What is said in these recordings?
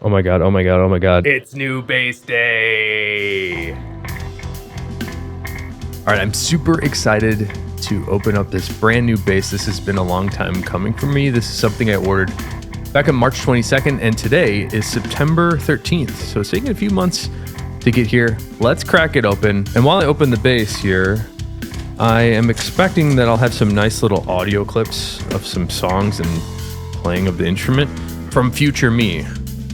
Oh my god, oh my god, oh my god. It's new bass day! Alright, I'm super excited to open up this brand new bass. This has been a long time coming for me. This is something I ordered back on March 22nd, and today is September 13th. So it's taking a few months to get here. Let's crack it open. And while I open the bass here, I am expecting that I'll have some nice little audio clips of some songs and playing of the instrument from future me.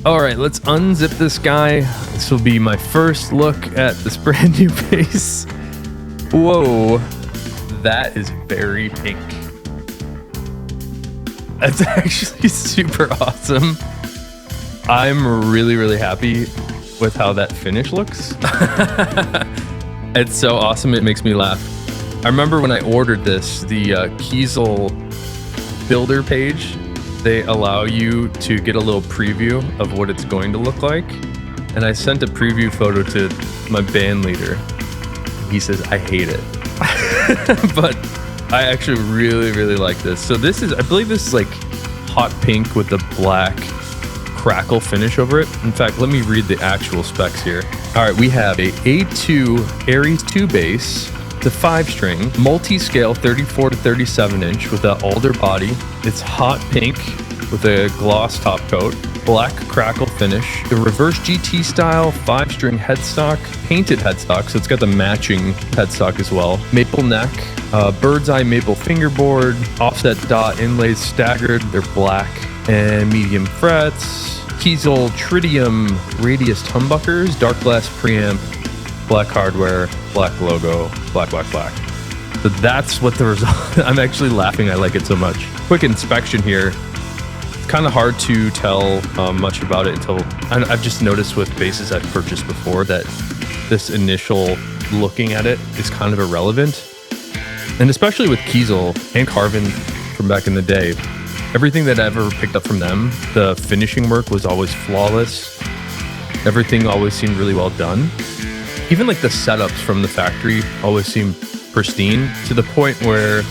All right, let's unzip this guy. This will be my first look at this brand new bass. Whoa, that is very pink. That's actually super awesome. I'm really, really happy with how that finish looks. It's so awesome, it makes me laugh. I remember when I ordered this, the Kiesel builder page, they allow you to get a little preview of what it's going to look like. And I sent a preview photo to my band leader. He says, I hate it. But I actually really, really like this. So this is, I believe this is like hot pink with the black crackle finish over it. In fact, let me read the actual specs here. All right, we have a A2 Aries 2 bass. It's a 5-string, multi-scale 34 to 37 inch with an alder body. It's hot pink with a gloss top coat, black crackle finish, the reverse GT style 5-string headstock, painted headstock, so it's got the matching headstock as well, maple neck, bird's eye maple fingerboard, offset dot inlays staggered, they're black, and medium frets, Kiesel Tritium radius humbuckers, Darkglass Preamp, black hardware, black logo, black. So that's what the result. I'm actually laughing. I like it so much. Quick inspection here. It's kind of hard to tell much about it until I've just noticed with basses I've purchased before that this initial looking at it is kind of irrelevant. And especially with Kiesel and Carvin from back in the day, everything that I ever picked up from them, the finishing work was always flawless. Everything always seemed really well done. Even like the setups from the factory always seem pristine to the point where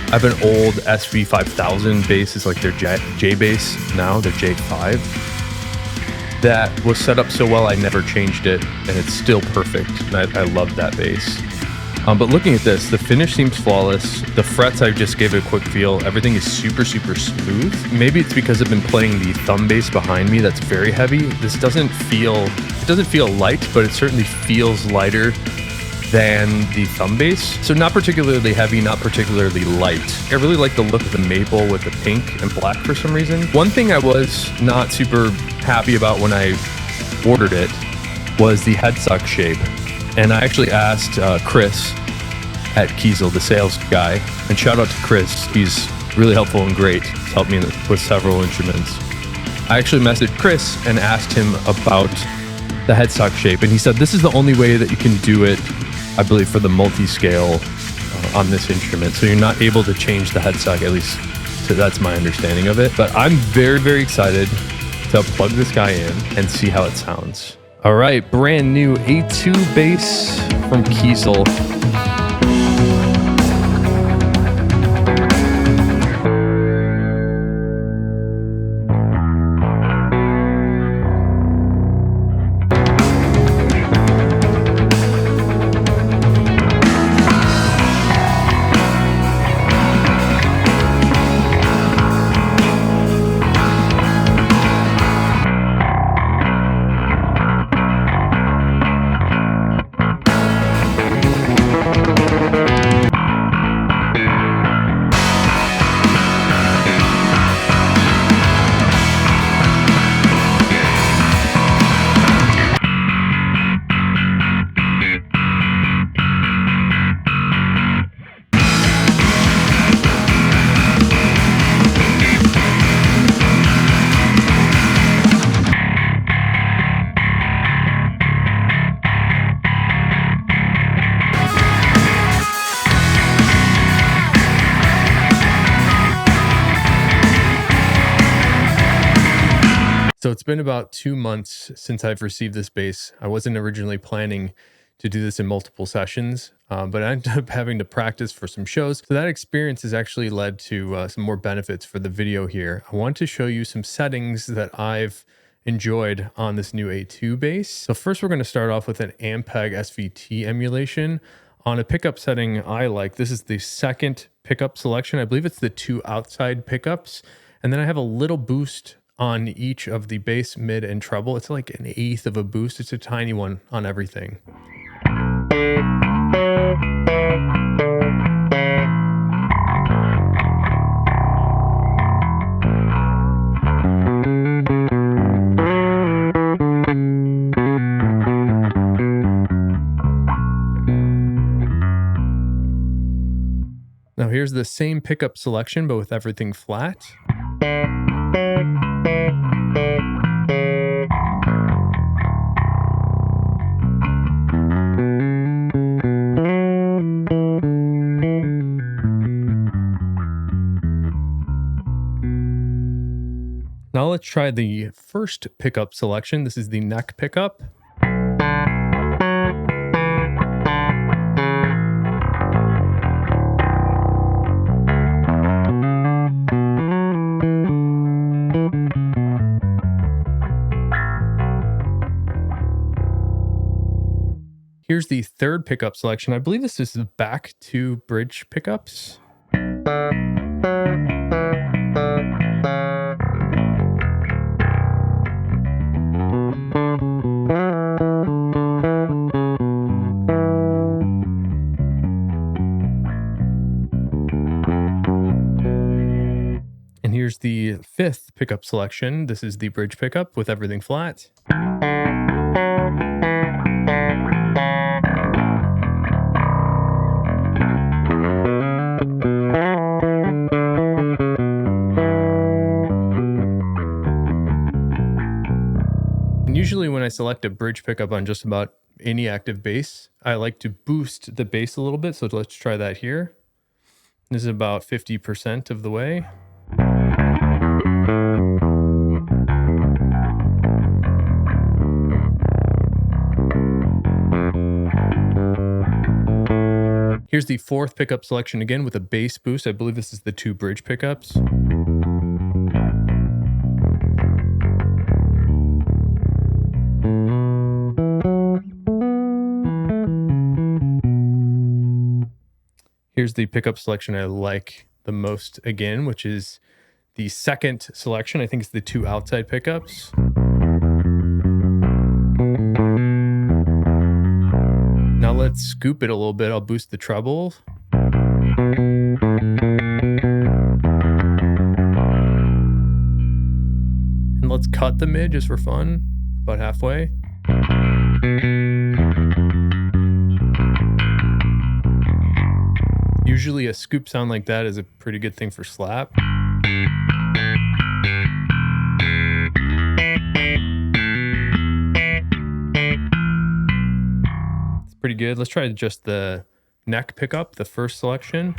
I have an old SV5000 bass, is like their J bass now, their J5, that was set up so well I never changed it, and it's still perfect. And I love that bass. But looking at this, the finish seems flawless. The frets, I just gave it a quick feel. Everything is super, super smooth. Maybe it's because I've been playing the thumb bass behind me that's very heavy. This doesn't feel light, but it certainly feels lighter than the thumb bass. So not particularly heavy, not particularly light. I really like the look of the maple with the pink and black for some reason. One thing I was not super happy about when I ordered it was the headstock shape. And I actually asked Chris at Kiesel, the sales guy, and shout out to Chris. He's really helpful and great. He's helped me with several instruments. I actually messaged Chris and asked him about the headstock shape, and he said this is the only way that you can do it, I believe, for the multi-scale on this instrument. So you're not able to change the headstock, at least so that's my understanding of it. But I'm very, very excited to plug this guy in and see how it sounds. All right, brand new A2 bass from Kiesel. So it's been about 2 months since I've received this bass. I wasn't originally planning to do this in multiple sessions, but I ended up having to practice for some shows. So that experience has actually led to some more benefits for the video here. I want to show you some settings that I've enjoyed on this new A2 bass. So first we're going to start off with an Ampeg SVT emulation on a pickup setting I like. This is the second pickup selection. I believe it's the 2 outside pickups. And then I have a little boost on each of the bass, mid, and treble. It's like an 1/8 of a boost. It's a tiny one on everything. Now here's the same pickup selection, but with everything flat. Now let's try the first pickup selection. This is the neck pickup. Here's the third pickup selection. I believe this is the back 2 bridge pickups. And here's the 5th pickup selection. This is the bridge pickup with everything flat. And usually when I select a bridge pickup on just about any active bass, I like to boost the bass a little bit. So let's try that here. This is about 50% of the way. Here's the 4th pickup selection again with a bass boost. I believe this is the 2 bridge pickups. Here's the pickup selection I like the most again, which is the 2nd selection. I think it's the 2 outside pickups. Now let's scoop it a little bit. I'll boost the treble. And let's cut the mid just for fun, about halfway. Usually a scoop sound like that is a pretty good thing for slap. It's pretty good. Let's try just the neck pickup, the first selection.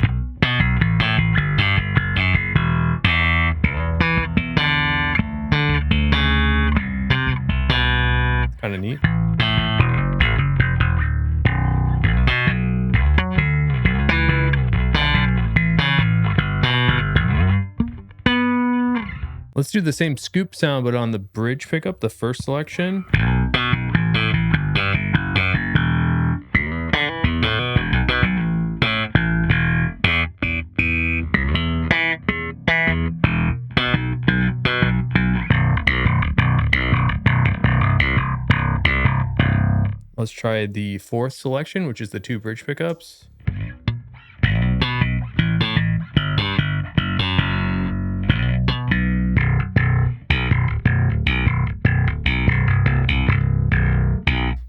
Kind of neat. Let's do the same scoop sound, but on the bridge pickup, the first selection. Let's try the 4th selection, which is the 2 bridge pickups.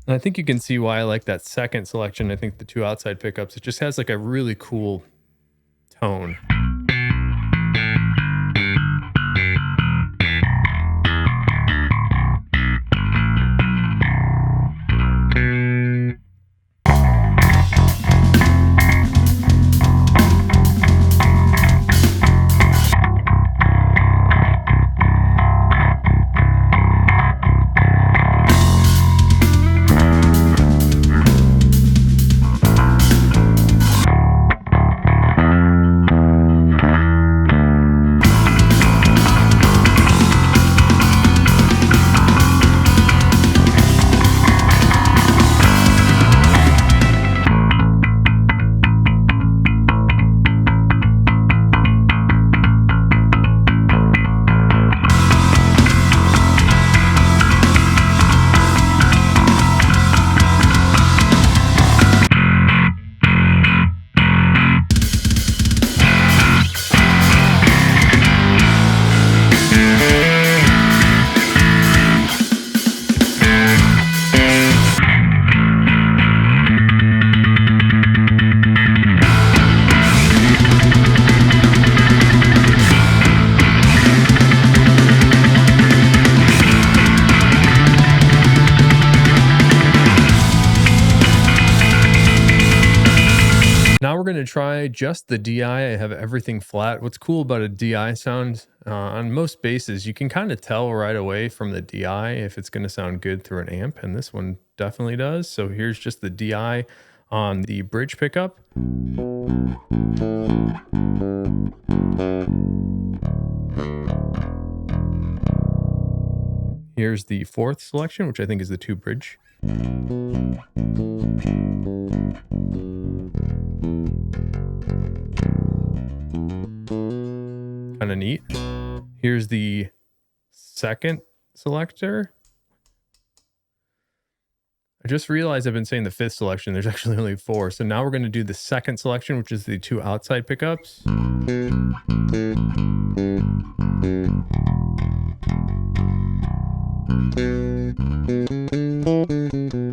And I think you can see why I like that 2nd selection. I think the 2 outside pickups, it just has like a really cool tone. going to try just the DI. I have everything flat. What's cool about a DI sound, on most basses, you can kind of tell right away from the DI if it's going to sound good through an amp, and this one definitely does. So here's just the DI on the bridge pickup. Here's the fourth selection, which I think is the 2 bridge. Kind of neat. Here's the second selector. I just realized I've been saying the 5th selection. There's actually only 4. So now we're going to do the second selection, which is the 2 outside pickups.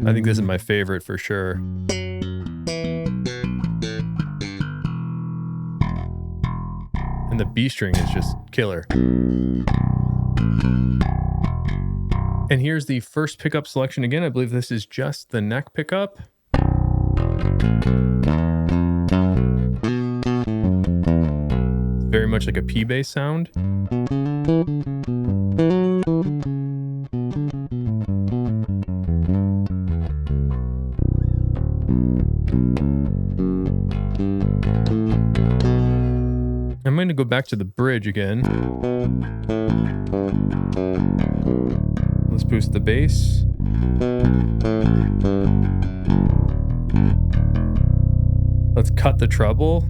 I think this is my favorite for sure. And the B string is just killer. And here's the first pickup selection again. I believe this is just the neck pickup. It's very much like a P bass sound. I'm going to go back to the bridge again. Let's boost the bass. Let's cut the treble.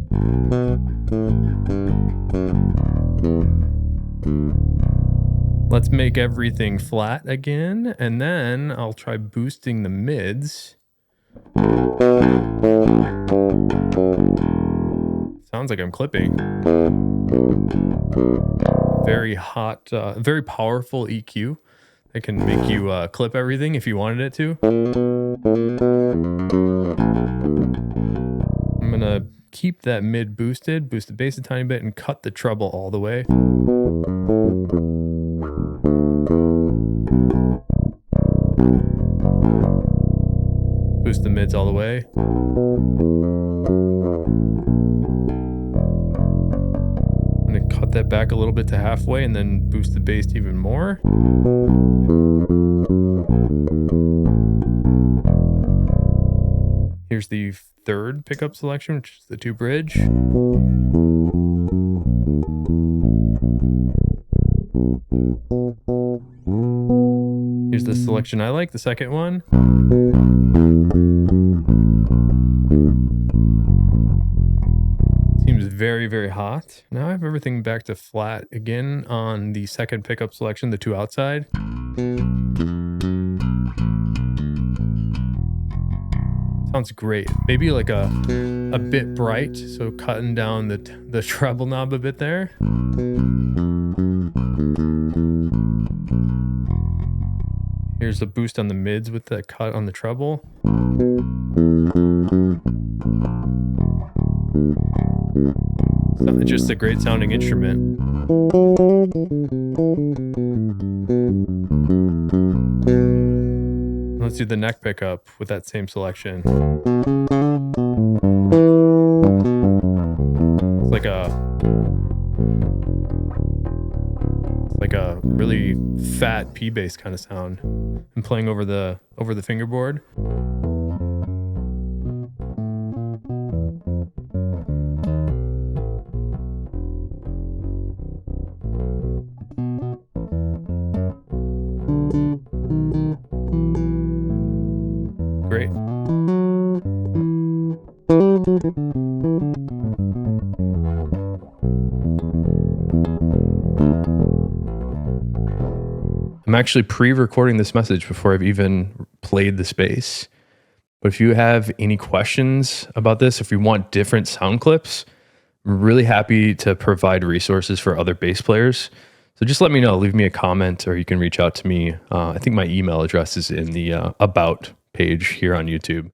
Let's make everything flat again, and then I'll try boosting the mids. Sounds like I'm clipping. Very hot, very powerful EQ. It can make you clip everything if you wanted it to. I'm gonna keep that mid boosted, boost the bass a tiny bit, and cut the treble all the way. Boost the mids all the way. I'm gonna cut that back a little bit to halfway and then boost the bass even more. Here's the third pickup selection, which is the 2 bridge. Here's the selection I like, the second one. Seems very, very hot. Now I have everything back to flat again on the second pickup selection, the 2 outside. Sounds great. Maybe like a bit bright, so cutting down the treble knob a bit there. Here's a boost on the mids with the cut on the treble. So it's just a great sounding instrument. Let's do the neck pickup with that same selection. It's like a really fat P bass kind of sound. I'm playing over the fingerboard. Great. I'm actually pre-recording this message before I've even played the space. But if you have any questions about this, if you want different sound clips, I'm really happy to provide resources for other bass players. So just let me know, leave me a comment, or you can reach out to me. I think my email address is in the About page here on YouTube.